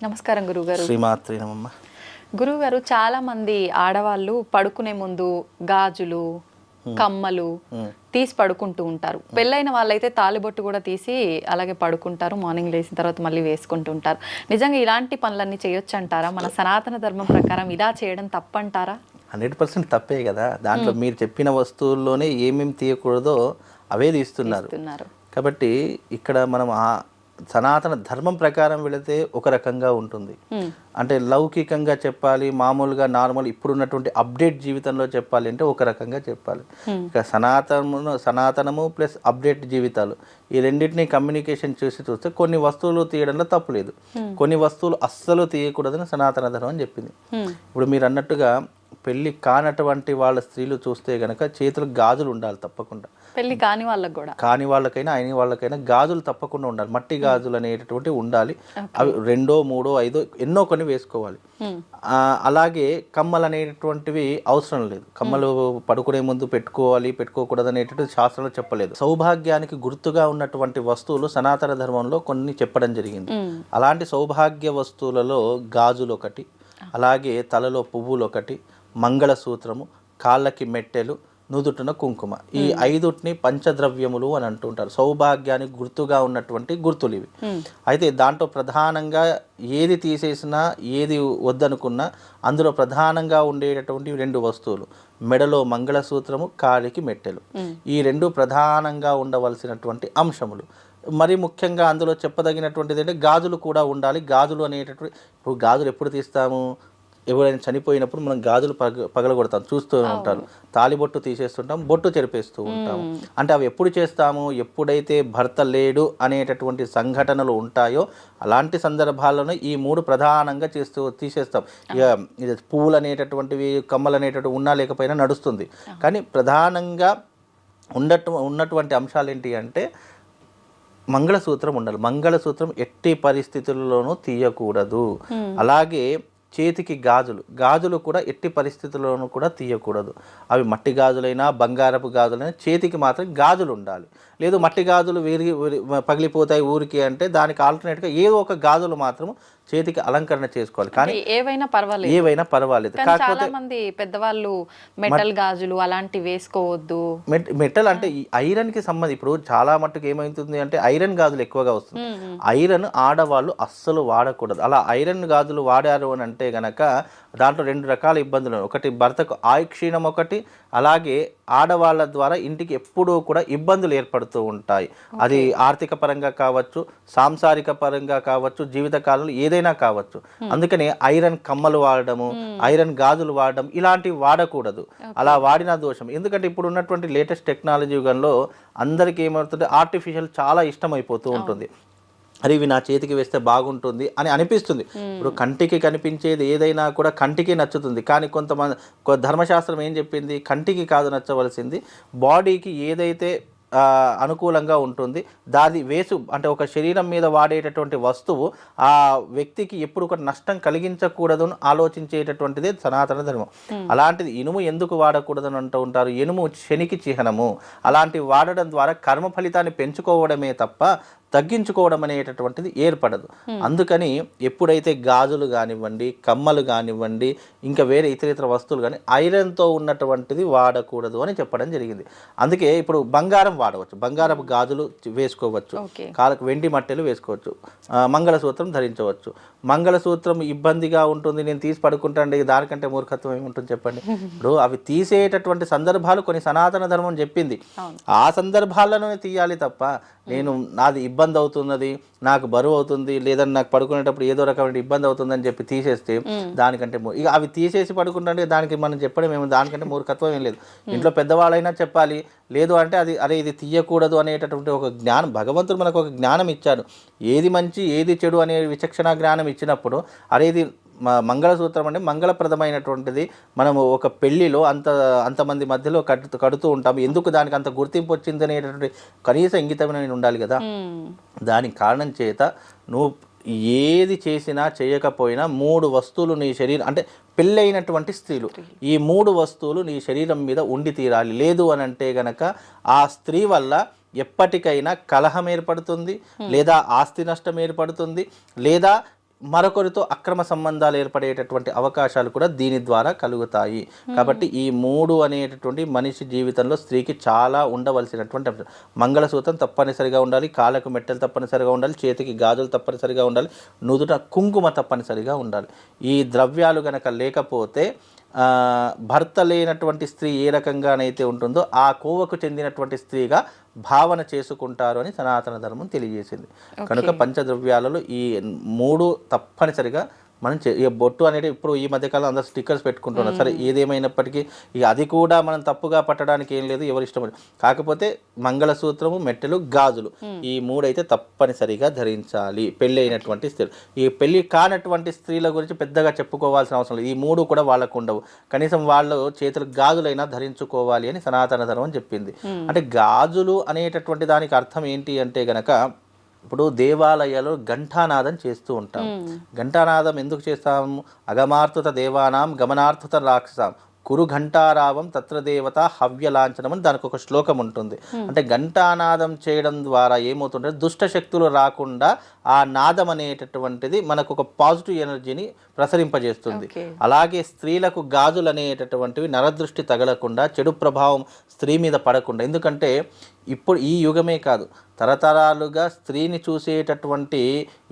నమస్కారం గురుగారు. శ్రీమాత్రి నమమ్మ. గురుగారు, చాలా మంది ఆడవాళ్ళు పడుకునే ముందు గాజులు, కమ్మలు తీసి పడుకుంటూ ఉంటారు. పెళ్ళైన వాళ్ళైతే తాలిబొట్టు కూడా తీసి అలాగే పడుకుంటారు. మార్నింగ్ లేచిన తర్వాత మళ్ళీ వేసుకుంటూ ఉంటారు. నిజంగా ఇలాంటి పనులన్నీ చేయొచ్చు అంటారా? మన సనాతన ధర్మం ప్రకారం ఇలా చేయడం తప్పంటారా? 100% తప్పే కదా. దాంట్లో మీరు చెప్పిన వస్తువుల్లోనే ఏమేమి తీయకూడదో అవే తీస్తున్నారు. కాబట్టి ఇక్కడ మనం సనాతన ధర్మం ప్రకారం వెళితే ఒక రకంగా ఉంటుంది. అంటే లౌకికంగా చెప్పాలి, మామూలుగా నార్మల్ ఇప్పుడున్నటువంటి అప్డేట్ జీవితంలో చెప్పాలి అంటే ఒక రకంగా చెప్పాలి. ఇక సనాతనము ప్లస్ అప్డేట్ జీవితాలు ఈ రెండింటినీ కమ్యూనికేషన్ చూస్తే కొన్ని వస్తువులు తీయడంలో తప్పు లేదు, కొన్ని వస్తువులు అస్సలు తీయకూడదని సనాతన ధర్మం అని చెప్పింది. ఇప్పుడు మీరు అన్నట్టుగా పెళ్లి కానటువంటి వాళ్ళ స్త్రీలు చూస్తే గనక చేతులకు గాజులు ఉండాలి తప్పకుండా. పెళ్లి కాని వాళ్ళకి కూడా, కాని వాళ్ళకైనా అయిన వాళ్ళకైనా గాజులు తప్పకుండా ఉండాలి. మట్టి గాజులు అనేటటువంటి ఉండాలి. అవి 2, 3, 5 ఎన్నో కొన్ని వేసుకోవాలి. అలాగే కమ్మలు అనేటటువంటివి అవసరం లేదు. కమ్మలు పడుకునే ముందు పెట్టుకోకూడదు అనేటటువంటి శాస్త్రంలో చెప్పలేదు. సౌభాగ్యానికి గుర్తుగా ఉన్నటువంటి వస్తువులు సనాతన ధర్మంలో కొన్ని చెప్పడం జరిగింది. అలాంటి సౌభాగ్య వస్తువులలో గాజులు ఒకటి, అలాగే తలలో పువ్వులు ఒకటి, మంగళసూత్రము, కాళ్ళకి మెట్టెలు, నుదుటిన కుంకుమ, ఈ 5ని పంచద్రవ్యములు అని అంటుంటారు. సౌభాగ్యానికి గుర్తుగా ఉన్నటువంటి గుర్తులు ఇవి. అయితే దాంట్లో ప్రధానంగా ఏది తీసేసినా ఏది వద్దనుకున్నా అందులో ప్రధానంగా ఉండేటటువంటి 2 వస్తువులు, మెడలో మంగళసూత్రము, కాలికి మెట్టెలు. ఈ 2 ప్రధానంగా ఉండవలసినటువంటి అంశములు. మరి ముఖ్యంగా అందులో చెప్పదగినటువంటిది అంటే గాజులు కూడా ఉండాలి. గాజులు అనేటటువంటి, ఇప్పుడు గాజులు ఎప్పుడు తీస్తాము? ఎవరైనా చనిపోయినప్పుడు మనం గాజులు పగలగొడతాం, చూస్తూ ఉంటారు. తాలిబొట్టు తీసేస్తుంటాం, బొట్టు చెరిపేస్తూ ఉంటాము. అంటే అవి ఎప్పుడు చేస్తాము? ఎప్పుడైతే భర్త లేడు అనేటటువంటి సంఘటనలు ఉంటాయో అలాంటి సందర్భాల్లోనే ఈ 3 ప్రధానంగా తీసేస్తాం. ఇక ఇది పువ్వులు అనేటటువంటివి, కమ్మలు అనేటటువంటి ఉన్నా లేకపోయినా నడుస్తుంది. కానీ ప్రధానంగా ఉన్నటువంటి అంశాలు ఏంటి అంటే మంగళసూత్రం ఉండాలి. మంగళసూత్రం ఎట్టి పరిస్థితుల్లోనూ తీయకూడదు. అలాగే చేతికి గాజులు కూడా ఎట్టి పరిస్థితుల్లోనూ కూడా తీయకూడదు. అవి మట్టి గాజులైనా బంగారపు గాజులైనా చేతికి మాత్రం గాజులు ఉండాలి. లేదు మట్టి గాజులు పగిలిపోతాయి ఊరికి అంటే దానికి ఆల్టర్నేట్గా ఏదో ఒక గాజులు మాత్రం చేతికి అలంకరణ చేసుకోవాలి. కానీ ఏవైనా పర్వాలేదు. కాకపోతే మంది పెద్దవాళ్ళు మెటల్ గాజులు అలాంటివి వేసుకోవద్దు. మెటల్ అంటే ఐరన్ కి సంబంధించి ఇప్పుడు చాలా మట్టుకు ఏమవుతుంది అంటే ఐరన్ గాజులు ఎక్కువగా వస్తుంది. ఐరన్ ఆడవాళ్ళు అస్సలు వాడకూడదు. అలా ఐరన్ గాజులు వాడారు అని అంటే గనక దాంట్లో 2 రకాల ఇబ్బందులు. ఒకటి భర్తకు ఆయుక్షీణం, ఒకటి అలాగే ఆడవాళ్ళ ద్వారా ఇంటికి ఎప్పుడూ కూడా ఇబ్బందులు ఏర్పడుతూ ఉంటాయి. అది ఆర్థిక పరంగా కావచ్చు, సాంసారిక పరంగా కావచ్చు, జీవితకాలంలో ఏదైనా కావచ్చు. అందుకని ఐరన్ కమ్మలు వాడడము, ఐరన్ గాజులు వాడడం ఇలాంటివి వాడకూడదు. అలా వాడిన దోషం. ఎందుకంటే ఇప్పుడు ఉన్నటువంటి లేటెస్ట్ టెక్నాలజీ యుగంలో అందరికీ ఏమవుతుంది, ఆర్టిఫిషియల్ చాలా ఇష్టమైపోతూ ఉంటుంది. అరే ఇవి నా చేతికి వేస్తే బాగుంటుంది అని అనిపిస్తుంది. ఇప్పుడు కంటికి కనిపించేది ఏదైనా కూడా కంటికి నచ్చుతుంది. కానీ కొంతమంది ధర్మశాస్త్రం ఏం చెప్పింది, కంటికి కాదు నచ్చవలసింది, బాడీకి ఏదైతే అనుకూలంగా ఉంటుంది దాది అంటే ఒక శరీరం మీద వాడేటటువంటి వస్తువు ఆ వ్యక్తికి ఎప్పుడు ఒక నష్టం కలిగించకూడదు ఆలోచించేటటువంటిదే సనాతన ధర్మం. అలాంటిది ఇనుము ఎందుకు వాడకూడదని అంటూ ఉంటారు. ఇనుము శనికి చిహ్నము. అలాంటివి వాడడం ద్వారా కర్మ ఫలితాన్ని పెంచుకోవడమే తప్ప తగ్గించుకోవడం అనేటటువంటిది ఏర్పడదు. అందుకని ఎప్పుడైతే గాజులు కానివ్వండి, కమ్మలు కానివ్వండి, ఇంకా వేరే ఇతర వస్తువులు కానీ ఐరన్తో ఉన్నటువంటిది వాడకూడదు అని చెప్పడం జరిగింది. అందుకే ఇప్పుడు బంగారం వాడవచ్చు, బంగారపు గాజులు వేసుకోవచ్చు, కాళ్ళకు వెండి మట్టెలు వేసుకోవచ్చు, మంగళసూత్రం ధరించవచ్చు. మంగళసూత్రం ఇబ్బందిగా ఉంటుంది, నేను తీసి పడుకుంటాను, దానికంటే మూర్ఖత్వం ఏముంటుంది చెప్పండి. ఇప్పుడు అవి తీసేటటువంటి సందర్భాలు కొన్ని సనాతన ధర్మం చెప్పింది. ఆ సందర్భాల్లోనే తీయాలి తప్ప నేను నాది ఇబ్బంది అవుతున్నది, నాకు బరువు అవుతుంది, లేదని నాకు పడుకునేటప్పుడు ఏదో రకమైన ఇబ్బంది అవుతుందని చెప్పి తీసేస్తే దానికంటే ఇక అవి తీసేసి పడుకుంటే దానికి మనం చెప్పడం ఏమో దానికంటే మూర్ఖత్వం ఏం లేదు. ఇంట్లో పెద్దవాళ్ళైనా చెప్పాలి. లేదు అంటే అది అరే ఇది తీయకూడదు అనేటటువంటి ఒక జ్ఞానం, భగవంతుడు మనకు ఒక జ్ఞానం ఇచ్చాడు. ఏది మంచి ఏది చెడు అనే విచక్షణ జ్ఞానం ఇచ్చినప్పుడు అరే ఇది మంగళసూత్రం అంటే మంగళప్రదమైనటువంటిది. మనము ఒక పెళ్లిలో అంతమంది మధ్యలో కడుతూ ఉంటాము, ఎందుకు దానికి అంత గుర్తింపు వచ్చింది అనేటటువంటి కనీస ఇంగితమైన ఉండాలి కదా. దానికి కారణం చేత నువ్వు ఏది చేసినా చేయకపోయినా 3 వస్తువులు నీ శరీరం అంటే పెళ్ళైనటువంటి స్త్రీలు ఈ 3 వస్తువులు నీ శరీరం మీద ఉండి తీరాలి. లేదు అని అంటే గనక ఆ స్త్రీ వల్ల ఎప్పటికైనా కలహం ఏర్పడుతుంది, లేదా ఆస్తి నష్టం ఏర్పడుతుంది, లేదా మరొకరితో అక్రమ సంబంధాలు ఏర్పడేటటువంటి అవకాశాలు కూడా దీని ద్వారా కలుగుతాయి. కాబట్టి ఈ 3 అనేటటువంటి మనిషి జీవితంలో స్త్రీకి చాలా ఉండవలసినటువంటి అంశం. మంగళసూత్రం తప్పనిసరిగా ఉండాలి, కాళ్ళకు మెట్టెలు తప్పనిసరిగా ఉండాలి, చేతికి గాజులు తప్పనిసరిగా ఉండాలి, నుదుట కుంకుమ తప్పనిసరిగా ఉండాలి. ఈ ద్రవ్యాలు గనక లేకపోతే భర్త లేనటువంటి స్త్రీ ఏ రకంగానైతే ఉంటుందో ఆ కోవకు చెందినటువంటి స్త్రీగా భావన చేసుకుంటారు అని సనాతన ధర్మం తెలియజేసింది. కనుక పంచద్రవ్యాలలో ఈ 3 తప్పనిసరిగా మనం బొట్టు అనేది ఇప్పుడు ఈ మధ్యకాలం అందరూ స్టిక్కర్స్ పెట్టుకుంటున్నారు. సరే ఏదేమైనప్పటికీ ఇక అది కూడా మనం తప్పుగా పట్టడానికి ఏం లేదు, ఎవరి ఇష్టం. కాకపోతే మంగళసూత్రము, మెట్టెలు, గాజులు ఈ 3 అయితే తప్పనిసరిగా ధరించాలి పెళ్ళి అయినటువంటి స్త్రీలు. ఈ పెళ్లి కానటువంటి స్త్రీల గురించి పెద్దగా చెప్పుకోవాల్సిన అవసరం లేదు. ఈ 3 కూడా వాళ్ళకు ఉండవు. కనీసం వాళ్ళు చేతులు గాజులైనా ధరించుకోవాలి అని సనాతన ధర్మం చెప్పింది. అంటే గాజులు అనేటటువంటి దానికి అర్థం ఏంటి అంటే గనక ఇప్పుడు దేవాలయాలు ఘంటానాదం చేస్తూ ఉంటాం. ఘంటానాదం ఎందుకు చేస్తాము? అగమార్తుత దేవానాం గమనార్థుత రాక్షసాం కురు ఘంటారావం తత్ర దేవత హవ్యలాంఛనం అని దానికి ఒక శ్లోకం ఉంటుంది. అంటే ఘంటానాదం చేయడం ద్వారా ఏమవుతుంటే దుష్ట శక్తులు రాకుండా ఆ నాదం అనేటటువంటిది మనకు ఒక పాజిటివ్ ఎనర్జీని ప్రసరింపజేస్తుంది. అలాగే స్త్రీలకు గాజులు అనేటటువంటివి నరదృష్టి తగలకుండా, చెడు ప్రభావం స్త్రీ మీద పడకుండా. ఎందుకంటే ఇప్పుడు ఈ యుగమే కాదు, తరతరాలుగా స్త్రీని చూసేటటువంటి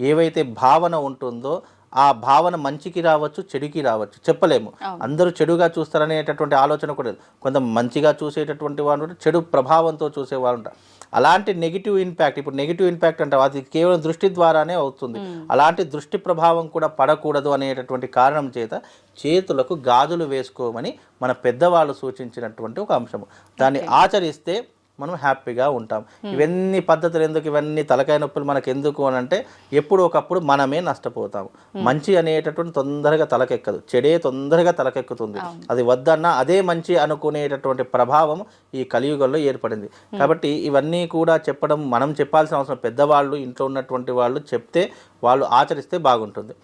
ఏవైతే భావన ఉంటుందో ఆ భావన మంచికి రావచ్చు, చెడుకి రావచ్చు, చెప్పలేము. అందరూ చెడుగా చూస్తారనేటటువంటి ఆలోచన కూడా లేదు. కొంత మంచిగా చూసేటటువంటి వాళ్ళు, చెడు ప్రభావంతో చూసేవాళ్ళు ఉంటారు. అలాంటి నెగిటివ్ ఇంపాక్ట్, ఇప్పుడు నెగిటివ్ ఇంపాక్ట్ అంటే అది కేవలం దృష్టి ద్వారానే అవుతుంది. అలాంటి దృష్టి ప్రభావం కూడా పడకూడదు అనేటటువంటి కారణం చేత చేతులకు గాజులు వేసుకోమని మన పెద్దవాళ్ళు సూచించినటువంటి ఒక అంశము. దాన్ని ఆచరిస్తే మనం హ్యాపీగా ఉంటాం. ఇవన్నీ పద్ధతులు ఎందుకు, ఇవన్నీ తలకాయ నొప్పులు మనకు ఎందుకు అని అంటే ఎప్పుడు ఒకప్పుడు మనమే నష్టపోతాము. మంచి అనేటటువంటి తొందరగా తలకెక్కదు, చెడే తొందరగా తలకెక్కుతుంది. అది వద్దన్నా అదే మంచి అనుకునేటటువంటి ప్రభావం ఈ కలియుగంలో ఏర్పడింది. కాబట్టి ఇవన్నీ కూడా చెప్పడం మనం చెప్పాల్సిన అవసరం, పెద్దవాళ్ళు ఇంట్లో ఉన్నటువంటి వాళ్ళు చెప్తే వాళ్ళు ఆచరిస్తే బాగుంటుంది.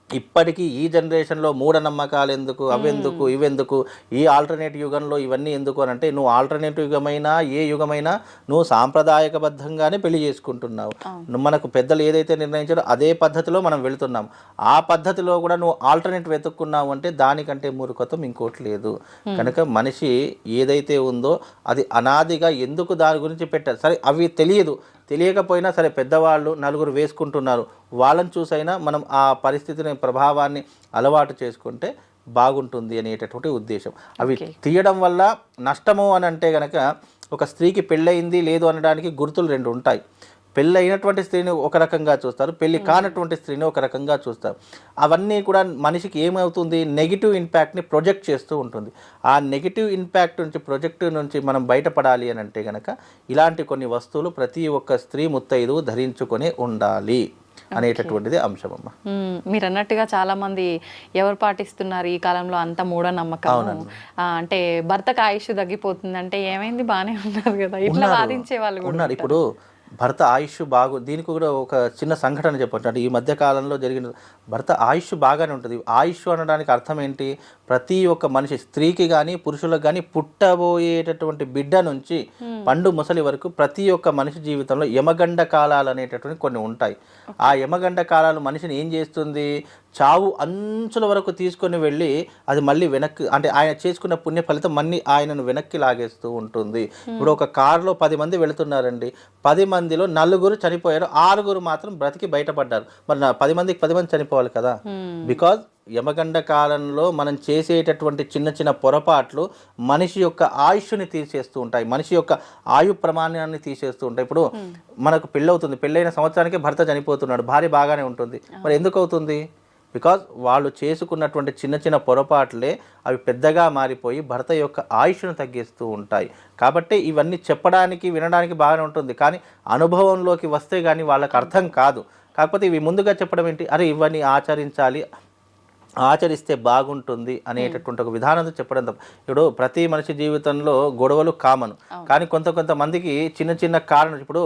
ఇప్పటికీ ఈ జనరేషన్లో మూఢనమ్మకాలు ఎందుకు, అవెందుకు, ఇవెందుకు, ఈ ఆల్టర్నేట్ యుగంలో ఇవన్నీ ఎందుకు అని అంటే నువ్వు ఆల్టర్నేట్ యుగమైనా ఏ యుగమైనా నువ్వు సాంప్రదాయకబద్ధంగానే పెళ్లి చేసుకుంటున్నావు. మనకు పెద్దలు ఏదైతే నిర్ణయించారో అదే పద్ధతిలో మనం వెళుతున్నాం. ఆ పద్ధతిలో కూడా నువ్వు ఆల్టర్నేట్ వెతుక్కున్నావు అంటే దానికంటే మూర్ఖత్వం ఇంకోటి లేదు. కనుక మనిషి ఏదైతే ఉందో అది అనాదిగా ఎందుకు దాని గురించి పెట్టారు. సరే అవి తెలియకపోయినా సరే పెద్దవాళ్ళు నలుగురు వేసుకుంటున్నారు, వాళ్ళని చూసైనా మనం ఆ పరిస్థితిని, ప్రభావాన్ని అలవాటు చేసుకుంటే బాగుంటుంది అనేటటువంటి ఉద్దేశం. అవి తీయడం వల్ల నష్టము అని అంటే కనుక ఒక స్త్రీకి పెళ్ళయింది లేదు అనడానికి గుర్తులు 2 ఉంటాయి. పెళ్ళి అయినటువంటి స్త్రీని ఒక రకంగా చూస్తారు, పెళ్ళి కానటువంటి స్త్రీని ఒక రకంగా చూస్తారు. అవన్నీ కూడా మనిషికి ఏమవుతుంది, నెగిటివ్ ఇంపాక్ట్ని ప్రొజెక్ట్ చేస్తూ ఉంటుంది. ఆ నెగిటివ్ ఇంపాక్ట్ నుంచి, ప్రొజెక్ట్ నుంచి మనం బయటపడాలి అని అంటే కనుక ఇలాంటి కొన్ని వస్తువులు ప్రతి ఒక్క స్త్రీ ముత్తైదువు ధరించుకొని ఉండాలి అనేటటువంటిది అంశం అమ్మ. మీరు అన్నట్టుగా చాలా మంది ఎవరు పాటిస్తున్నారు ఈ కాలంలో అంత మూఢనమ్మకం. అంటే భర్తకు ఆయుష్ తగ్గిపోతుంది అంటే ఏమైంది, బాగానే ఉన్నారు కదా, ఇట్లా వాదించే వాళ్ళు కూడా ఉన్నారు. ఇప్పుడు భర్త ఆయుష్ దీనికి కూడా ఒక చిన్న సంఘటన చెప్పొచ్చు. అంటే ఈ మధ్య కాలంలో జరిగిన భర్త ఆయుష్ బాగానే ఉంటుంది. ఆయుష్ అనడానికి అర్థం ఏంటి? ప్రతి ఒక్క మనిషి, స్త్రీకి కానీ పురుషులకు కానీ పుట్టబోయేటటువంటి బిడ్డ నుంచి పండు ముసలి వరకు ప్రతి ఒక్క మనిషి జీవితంలో యమగండ కాలాలు అనేటటువంటి కొన్ని ఉంటాయి. ఆ యమగండ కాలాలు మనిషిని ఏం చేస్తుంది, చావు అంచుల వరకు తీసుకొని వెళ్ళి అది మళ్ళీ వెనక్కి, అంటే ఆయన చేసుకున్న పుణ్య ఫలితం మళ్ళీ ఆయనను వెనక్కి లాగేస్తూ ఉంటుంది. ఇప్పుడు ఒక కారులో 10 మంది వెళుతున్నారండి, 10 మందిలో 4 చనిపోయారు, 6 మాత్రం బ్రతికి బయటపడ్డారు. మరి 10 మందికి 10 మంది చనిపోవాలి కదా. బికాజ్ యమగండ కాలంలో మనం చేసేటటువంటి చిన్న చిన్న పొరపాట్లు మనిషి యొక్క ఆయుష్ని తీసేస్తూ ఉంటాయి, మనిషి యొక్క ఆయు ప్రమాణాన్ని తీసేస్తూ ఉంటాయి. ఇప్పుడు మనకు పెళ్ళవుతుంది, పెళ్ళైన సంవత్సరానికి భర్త చనిపోతున్నాడు, భార్య బాగానే ఉంటుంది, మరి ఎందుకు అవుతుంది? బికాజ్ వాళ్ళు చేసుకున్నటువంటి చిన్న చిన్న పొరపాట్లే అవి పెద్దగా మారిపోయి భర్త యొక్క ఆయుష్ను తగ్గిస్తూ ఉంటాయి. కాబట్టి ఇవన్నీ చెప్పడానికి వినడానికి బాగానే ఉంటుంది, కానీ అనుభవంలోకి వస్తే కానీ వాళ్ళకి అర్థం కాదు. కాకపోతే ఇవి ముందుగా చెప్పడం ఏంటి, అరే ఇవన్నీ ఆచరిస్తే బాగుంటుంది అనేటటువంటి ఒక విధానంతో చెప్పడం తప్ప. ఇప్పుడు ప్రతి మనిషి జీవితంలో గొడవలు కామన్, కానీ కొంతమందికి చిన్న చిన్న కారణం. ఇప్పుడు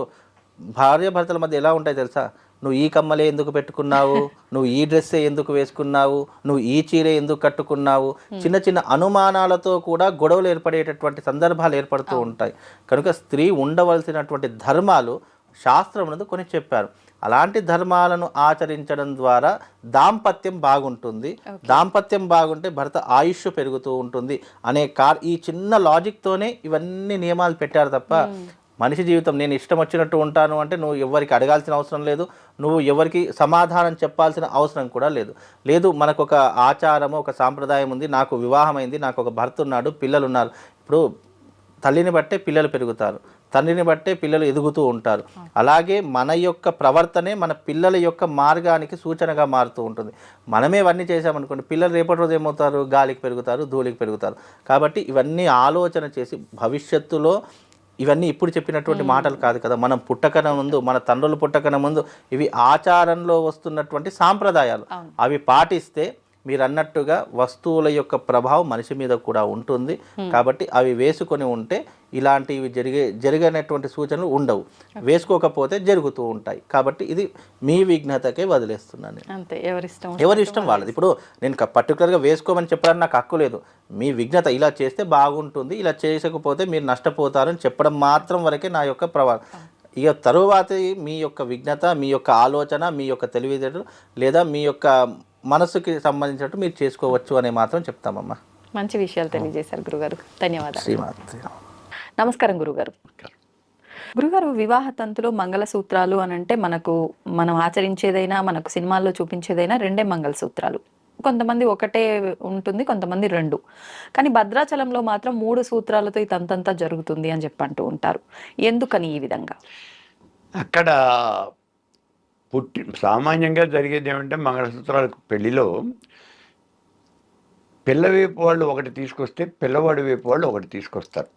భార్యాభర్తల మధ్య ఎలా ఉంటాయి తెలుసా? నువ్వు ఈ కమ్మలే ఎందుకు పెట్టుకున్నావు, నువ్వు ఈ డ్రెస్సే ఎందుకు వేసుకున్నావు, నువ్వు ఈ చీరే ఎందుకు కట్టుకున్నావు, చిన్న చిన్న అనుమానాలతో కూడా గొడవలు ఏర్పడేటటువంటి సందర్భాలు ఏర్పడుతూ ఉంటాయి. కనుక స్త్రీ ఉండవలసినటువంటి ధర్మాలు శాస్త్రమునందు కొన్ని చెప్పారు. అలాంటి ధర్మాలను ఆచరించడం ద్వారా దాంపత్యం బాగుంటుంది. దాంపత్యం బాగుంటే భర్త ఆయుష్ పెరుగుతూ ఉంటుంది అనే ఈ చిన్న లాజిక్తోనే ఇవన్నీ నియమాలు పెట్టారు తప్ప మనిషి జీవితం నేను ఇష్టం వచ్చినట్టు ఉంటాను అంటే నువ్వు ఎవరికి అడగాల్సిన అవసరం లేదు, నువ్వు ఎవరికి సమాధానం చెప్పాల్సిన అవసరం కూడా లేదు. మనకు ఒక ఆచారము, ఒక సాంప్రదాయం ఉంది, నాకు వివాహం అయింది, నాకు ఒక భర్త ఉన్నాడు, పిల్లలు ఉన్నారు. ఇప్పుడు తల్లిని బట్టే పిల్లలు పెరుగుతారు, తండ్రిని బట్టే పిల్లలు ఎదుగుతూ ఉంటారు. అలాగే మన యొక్క ప్రవర్తనే మన పిల్లల యొక్క మార్గానికి సూచనగా మారుతూ ఉంటుంది. మనమే ఇవన్నీ చేసామనుకోండి, పిల్లలు రేపటి రోజు ఏమవుతారు? గాలికి పెరుగుతారు, ధూళికి పెరుగుతారు. కాబట్టి ఇవన్నీ ఆలోచన చేసి భవిష్యత్తులో ఇవన్నీ ఇప్పుడు చెప్పినటువంటి మాటలు కాదు కదా, మనం పుట్టకన ముందు, మన తండ్రులు పుట్టకన ముందు ఇవి ఆచారంలో వస్తున్నటువంటి సాంప్రదాయాలు. అవి పాటిస్తే మీరు అన్నట్టుగా వస్తువుల యొక్క ప్రభావం మనిషి మీద కూడా ఉంటుంది. కాబట్టి అవి వేసుకొని ఉంటే ఇలాంటివి జరిగినటువంటి సూచనలు ఉండవు, వేసుకోకపోతే జరుగుతూ ఉంటాయి. కాబట్టి ఇది మీ విఘ్నతకే వదిలేస్తున్నాను. అంతే, ఎవరి ఇష్టం వాళ్ళది. ఇప్పుడు నేను పర్టికులర్గా వేసుకోమని చెప్పడానికి నాకు హక్కు లేదు. మీ విఘ్నత, ఇలా చేస్తే బాగుంటుంది, ఇలా చేయకపోతే మీరు నష్టపోతారని చెప్పడం మాత్రం వరకే నా యొక్క ప్రభావం. ఇక తరువాత మీ యొక్క విఘ్నత, మీ యొక్క ఆలోచన, మీ యొక్క తెలివితేటలు లేదా మీ యొక్క మనసుకి సంబంధించినట్టు మీరు చేసుకోవచ్చు అని మాత్రం చెప్తామమ్మా. మంచి విషయాలు తెలియజేశారు గురుగారు, ధన్యవాదాలు. నమస్కారం గురుగారు. గురుగారు, వివాహ తంతులో మంగళసూత్రాలు అని అంటే మనం ఆచరించేదైనా, మనకు సినిమాల్లో చూపించేదైనా 2 మంగళసూత్రాలు. కొంతమంది ఒకటే ఉంటుంది, కొంతమంది 2. కానీ భద్రాచలంలో మాత్రం 3 సూత్రాలతో ఈ తంతంతా జరుగుతుంది అని అంటూ ఉంటారు. ఎందుకని ఈ విధంగా? అక్కడ సామాన్యంగా జరిగేది ఏమంటే, మంగళసూత్రాలకు పెళ్లిలో పిల్ల వైపు వాళ్ళు ఒకటి తీసుకొస్తే పిల్లవాడి వైపు వాళ్ళు ఒకటి తీసుకొస్తారు.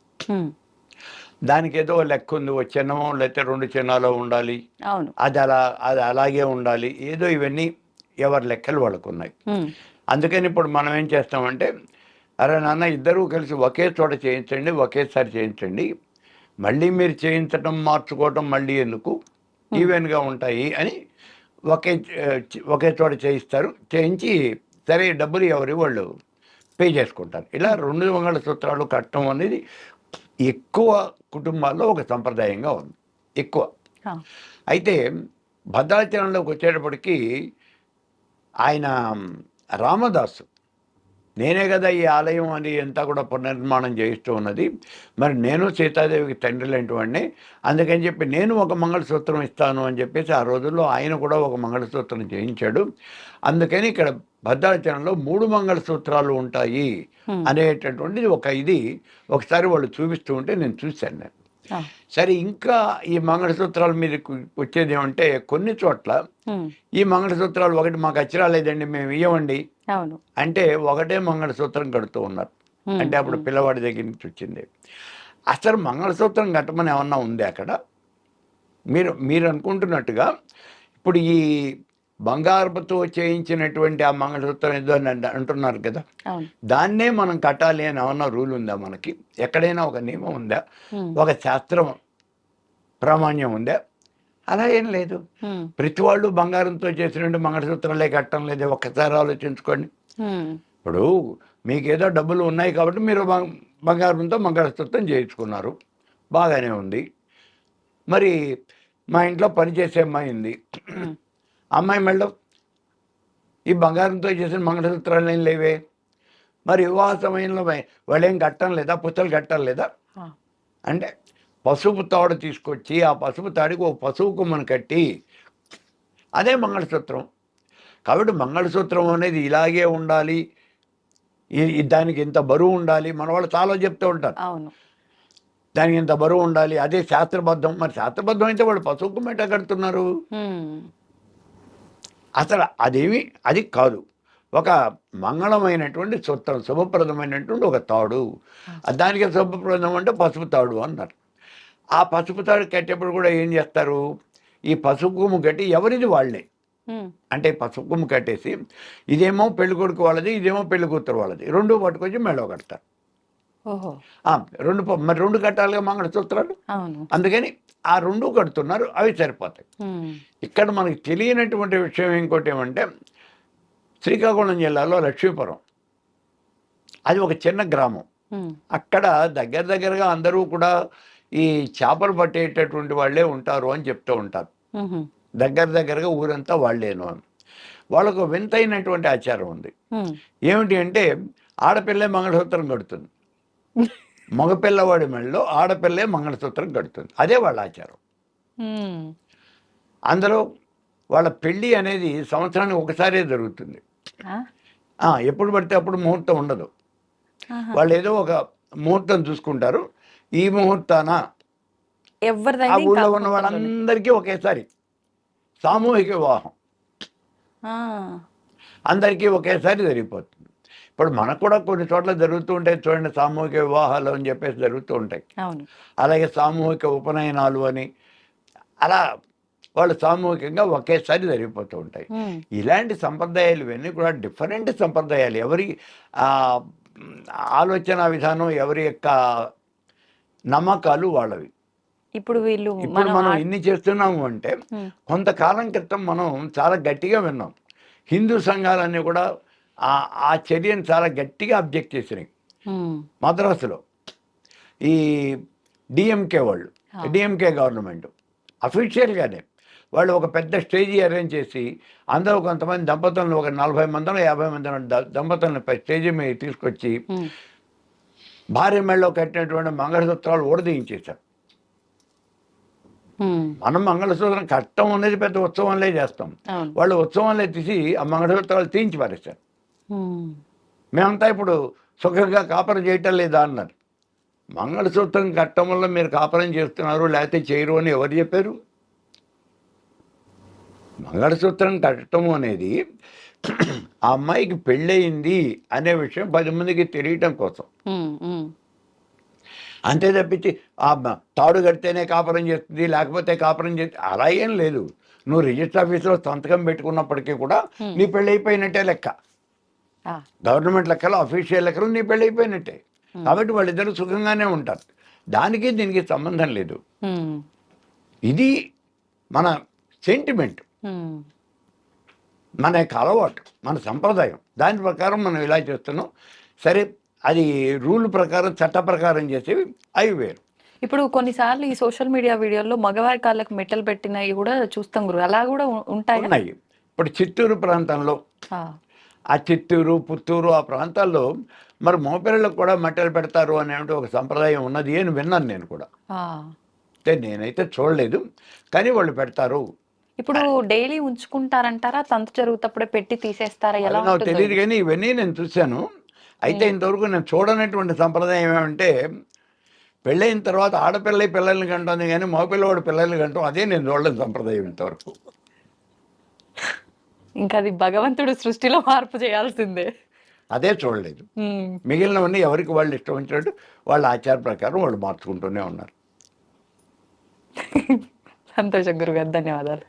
దానికి ఏదో లెక్క ఉంది, ఒక చిన్నమో లేకపోతే 2 చిన్నాలో ఉండాలి, అది అలాగే ఉండాలి, ఏదో ఇవన్నీ ఎవరి లెక్కలు వాళ్ళకు ఉన్నాయి. అందుకని ఇప్పుడు మనం ఏం చేస్తామంటే, అరే నాన్న ఇద్దరూ కలిసి ఒకే చోట చేయించండి, ఒకేసారి చేయించండి, మళ్ళీ మీరు చేయించడం మార్చుకోవటం మళ్ళీ ఎందుకు, ఈవెన్గా ఉంటాయి అని ఒకే చోట చేయిస్తారు. చేయించి సరే డబ్బులు ఎవరి వాళ్ళు పే చేసుకుంటారు. ఇలా 2 మంగళసూత్రాలు కట్టడం అనేది ఎక్కువ కుటుంబాల్లో ఒక సంప్రదాయంగా ఉంది, ఎక్కువ. అయితే భద్రాచలంలోకి వచ్చేటప్పటికి ఆయన రామదాసు, నేనే కదా ఈ ఆలయం అని అంతా కూడా పునర్నిర్మాణం చేయిస్తూ ఉన్నది, మరి నేను సీతాదేవికి తండ్రి లాంటి వాడిని, అందుకని చెప్పి నేను ఒక మంగళసూత్రం ఇస్తాను అని చెప్పేసి ఆ రోజుల్లో ఆయన కూడా ఒక మంగళసూత్రం చేయించాడు. అందుకని ఇక్కడ భద్రాచలంలో 3 మంగళసూత్రాలు ఉంటాయి అనేటటువంటిది ఒకసారి వాళ్ళు చూపిస్తూ ఉంటే నేను చూశాను. సరే, ఇంకా ఈ మంగళసూత్రాల మీద వచ్చేది ఏమంటే, కొన్ని చోట్ల ఈ మంగళసూత్రాలు ఒకటి మాకు అచ్చిరాలేదండి, మేము ఇవ్వమండి అంటే ఒకటే మంగళసూత్రం కడుతూ ఉన్నారు. అంటే అప్పుడు పిల్లవాడి దగ్గర నుంచి వచ్చింది. అసలు మంగళసూత్రం కట్టమని ఏమన్నా ఉంది అక్కడ? మీరు అనుకుంటున్నట్టుగా ఇప్పుడు ఈ బంగారుతో చేయించినటువంటి ఆ మంగళసూత్రం ఏదో అంటున్నారు కదా, దాన్నే మనం కట్టాలి అని ఏమన్నా రూల్ ఉందా? మనకి ఎక్కడైనా ఒక నియమం ఉందా? ఒక శాస్త్రం ప్రామాణ్యం ఉందా? అలా ఏం లేదు. ప్రతి వాళ్ళు బంగారంతో చేసినటువంటి మంగళసూత్రాలే కట్టడం లేదే, ఒక్కసారి ఆలోచించుకోండి. ఇప్పుడు మీకేదో డబ్బులు ఉన్నాయి కాబట్టి మీరు బంగారంతో మంగళసూత్రం చేయించుకున్నారు, బాగానే ఉంది. మరి మా ఇంట్లో పనిచేసే అమ్మాయి ఉంది, అమ్మాయి మెళ్ళో ఈ బంగారంతో చేసిన మంగళసూత్రాలు ఏం లేవే, మరి వివాహ సమయంలో వాళ్ళు ఏం కట్టడం లేదా, పుస్తలు కట్టడం లేదా అంటే పసుపు తాడు తీసుకొచ్చి ఆ పసుపు తాడికి ఒక పసుపు కొమ్మను కట్టి అదే మంగళసూత్రం. కాబట్టి మంగళసూత్రం అనేది ఇలాగే ఉండాలి, దానికి ఇంత బరువు ఉండాలి, మన వాళ్ళు చాలా చెప్తూ ఉంటారు, దానికి ఇంత బరువు ఉండాలి, అదే శాస్త్రబద్ధం. మరి శాస్త్రబద్ధం అయితే వాళ్ళు పసుపు కొమ్మ ఎట్లా కడుతున్నారు? అసలు అది కాదు. ఒక మంగళమైనటువంటి సూత్రం, శుభప్రదమైనటువంటి ఒక తాడు, దానికి శుభప్రదం అంటే పసుపు తాడు అన్నారు. ఆ పసుపు తాడు కట్టేప్పుడు కూడా ఏం చేస్తారు, ఈ పసుపు కొమ్ము కట్టి ఎవరిది వాళ్ళే, అంటే పసుపు కొమ్ము కట్టేసి ఇదేమో పెళ్లి కొడుకు వాళ్ళది, ఇదేమో పెళ్లి కూతురు వాళ్ళది, 2 పట్టుకొచ్చి మెడలో కడతారు. మరి 2 కట్టాలిగా మంగళసూత్రాలు, అందుకని ఆ 2 కడుతున్నారు, అవి సరిపోతాయి. ఇక్కడ మనకి తెలియనటువంటి విషయం ఇంకోటి ఏమంటే, శ్రీకాకుళం జిల్లాలో లక్ష్మీపురం, అది ఒక చిన్న గ్రామం. అక్కడ దగ్గరగా అందరూ కూడా ఈ చేపలు పట్టేటటువంటి వాళ్ళే ఉంటారు అని చెప్తూ ఉంటారు. దగ్గరగా ఊరంతా వాళ్ళేను అని. వాళ్ళకు వింతైనటువంటి ఆచారం ఉంది. ఏమిటి అంటే ఆడపిల్లే మంగళసూత్రం కడుతుంది, మగపిల్లవాడి మెడలో ఆడపిల్లే మంగళసూత్రం కడుతుంది. అదే వాళ్ళ ఆచారం. అందులో వాళ్ళ పెళ్ళి అనేది సంవత్సరానికి ఒకసారే జరుగుతుంది. ఎప్పుడు పడితే అప్పుడు ముహూర్తం ఉండదు. వాళ్ళు ఏదో ఒక ముహూర్తం చూసుకుంటారు. ఈ ముహూర్తాన ఆ ఊళ్ళో ఉన్న వాళ్ళందరికీ ఒకేసారి సామూహిక వివాహం అందరికీ ఒకేసారి జరిగిపోతుంది. ఇప్పుడు మనకు కూడా కొన్ని చోట్ల జరుగుతూ ఉంటాయి చూడండి, సామూహిక వివాహాలు అని చెప్పేసి జరుగుతూ ఉంటాయి. అలాగే సామూహిక ఉపనయనాలు అని, అలా వాళ్ళు సామూహికంగా ఒకేసారి జరిగిపోతూ ఉంటాయి. ఇలాంటి సంప్రదాయాలు ఇవన్నీ కూడా డిఫరెంట్ సంప్రదాయాలు. ఎవరి ఆలోచన విధానం, ఎవరి యొక్క నమ్మకాలు వాళ్ళవి. ఇప్పుడు మనం ఇన్ని చేస్తున్నాము అంటే కొంతకాలం క్రితం మనం చాలా గట్టిగా విన్నాం. హిందూ సంఘాలన్నీ కూడా ఆ చర్యను చాలా గట్టిగా అబ్జెక్ట్ చేసినాయి. మద్రాసులో ఈ డిఎంకే వాళ్ళు, డిఎంకే గవర్నమెంట్ అఫీషియల్గానే వాళ్ళు ఒక పెద్ద స్టేజీ అరేంజ్ చేసి అందరూ కొంతమంది దంపతులను, ఒక 40 మందిలో 50 మంది దంపతులను స్టేజీ మీద తీసుకొచ్చి భార్య మెడలో కట్టినటువంటి మంగళసూత్రాలు ఊడదీయించేశారు. మనం మంగళసూత్రం కట్టడం అనేది పెద్ద ఉత్సవంలే చేస్తాం, వాళ్ళు ఉత్సవంలో తీసి ఆ మంగళసూత్రాలు తీయించి పారేశారు. మేమంతా ఇప్పుడు సుఖంగా కాపురం చేయటం లేదా అన్నారు. మంగళసూత్రం కట్టడం వల్ల మీరు కాపురం చేస్తున్నారు లేకపోతే చేయరు అని ఎవరు చెప్పారు? మంగళసూత్రం కట్టడం అనేది ఆ అమ్మాయికి పెళ్ళయింది అనే విషయం 10 మందికి తెలియటం కోసం. అంతే తప్పించి ఆ తాడు కడితేనే కాపురం చేస్తుంది లేకపోతే కాపురం చేస్తుంది అలా ఏం లేదు. నువ్వు రిజిస్టర్ ఆఫీస్లో సంతకం పెట్టుకున్నప్పటికీ కూడా నీ పెళ్ళి అయిపోయినట్టే లెక్క. గవర్నమెంట్ లెక్కలో, అఫీషియల్ లెక్కలో నీ పెళ్ళి అయిపోయినట్టే. కాబట్టి వాళ్ళిద్దరు సుఖంగానే ఉంటారు. దానికి దీనికి సంబంధం లేదు. ఇది మన సెంటిమెంట్, మన యొక్క అలవాటు, మన సంప్రదాయం. దాని ప్రకారం మనం ఇలా చేస్తున్నాం. సరే, అది రూల్ ప్రకారం, చట్ట ప్రకారం చేసేవి అవి వేరు. ఇప్పుడు కొన్నిసార్లు ఈ సోషల్ మీడియా వీడియోల్లో మగవారి కాళ్ళకు మెట్టలు పెట్టినవి కూడా చూస్తాం గురు, అలా కూడా ఉన్నాయి. ఇప్పుడు చిత్తూరు ప్రాంతంలో, ఆ చిత్తూరు, పుత్తూరు ఆ ప్రాంతాల్లో మరి మోపిళ్ళకు కూడా మెట్టలు పెడతారు అనే ఒక సంప్రదాయం ఉన్నది అని విన్నాను నేను కూడా. అంటే నేనైతే చూడలేదు, కానీ వాళ్ళు పెడతారు. ఇప్పుడు డైలీ ఉంచుకుంటారంటారా, తంతు జరుగుతప్పుడే పెట్టి తీసేస్తారా? ఎలా నాకు తెలియదు, కానీ ఇవన్నీ నేను చూశాను. అయితే ఇంతవరకు నేను చూడనటువంటి సంప్రదాయం ఏమంటే, పెళ్ళైన తర్వాత ఆడపిల్ల పిల్లల్ని కంటుంది కానీ మగపిల్లవాడు పిల్లల్ని కంటాం, అదే నేను చూడలేని సంప్రదాయం ఇంతవరకు. ఇంకా అది భగవంతుడు సృష్టిలో మార్పు చేయాల్సిందే. అదే చూడలేదు. మిగిలినవన్నీ ఎవరికి వాళ్ళు ఇష్టం వచ్చినట్టు వాళ్ళ ఆచార ప్రకారం వాళ్ళు మార్చుకుంటూనే ఉన్నారు. సంతోషం గురుగారు, ధన్యవాదాలు.